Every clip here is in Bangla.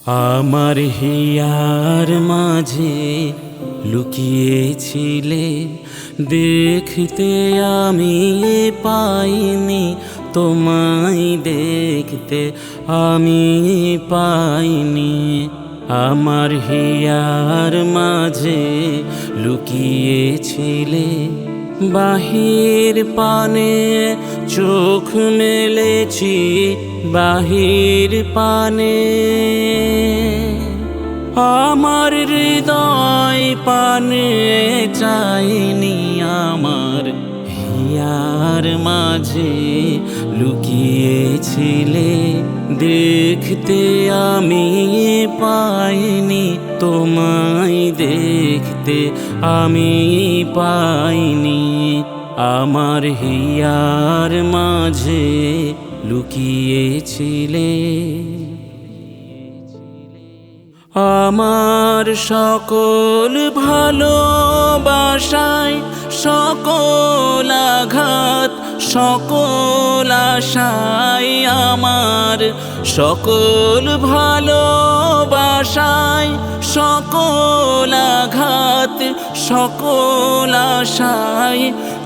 আমার হিয়ার মাঝে লুকিয়েছিলে, দেখতে আমি পাইনি, তোমায় দেখতে আমি পাইনি। আমার হিয়ার মাঝে লুকিয়েছিলে, বাহির পানে চোখ মেলেছি, বাহির পানে আমার হৃদয় পানে চাইনি। আমার হিয়ার মাঝে লুকিয়েছিলে, দেখতে আমি পাইনি, তোমায় দেখতে আমি পাইনি। আমার হিয়ার মাঝে লুকিয়েছিলে। আমার সকল ভালোবাসায়, সকল আঘাত, সকল আশায়, আমার সকল ভালোবাসায়, সকল আঘাত, সকল আশায়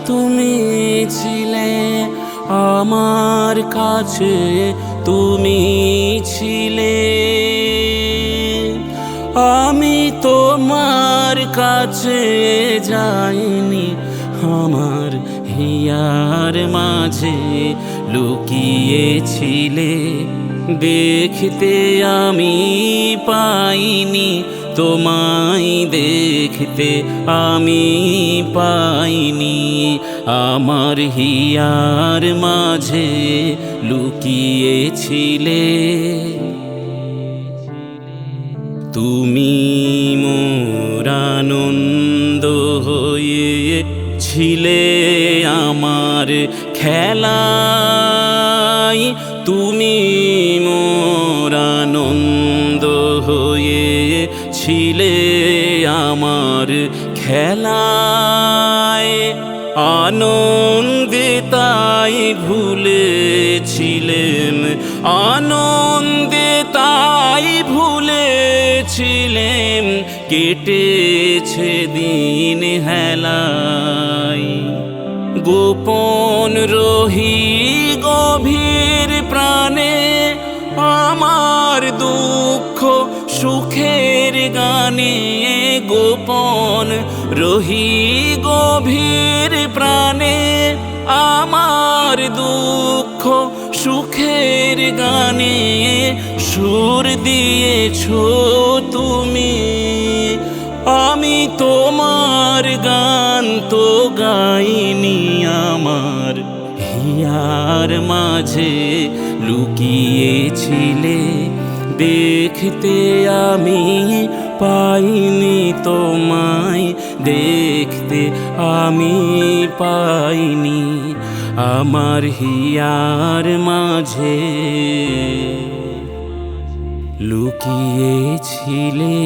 তুমি ছিলে আমার কাছে, তুমি ছিলে। আমি তোমার কাছে যাইনি, আমার হিয়ার মাঝে লুকিয়েছিলে, দেখতে আমি পাইনি, তোমায় দেখতে আমি পাইনি। আমার হিয়ার মাঝে লুকিয়েছিলে। তুমি মোর আনন্দ হয়ে ছিলে আমার খেলায়, তুমি মোর আনন্দ হয়ে ছিলে আমার খেলায়। আনন্দে তাই ভুলেছিলেন, আনন্দে তাই ভুলেছিলেন, কেটেছে দিন হেলায়। গোপন রহি গভীর প্রাণে, আমার দুঃখ সুখের গানে, গোপন রহি গভীর প্রাণে, আমার দুঃখ সুখের গানে সুর দিয়েছো তুমি। আমি তোমার গান তো গাইনি, আমার হিয়ার মাঝে লুকিয়েছিলে, দেখতে আমি পাইনি, তোমায় দেখতে আমি পাইনি। আমার হিয়ার মাঝে লুকিয়েছিলে।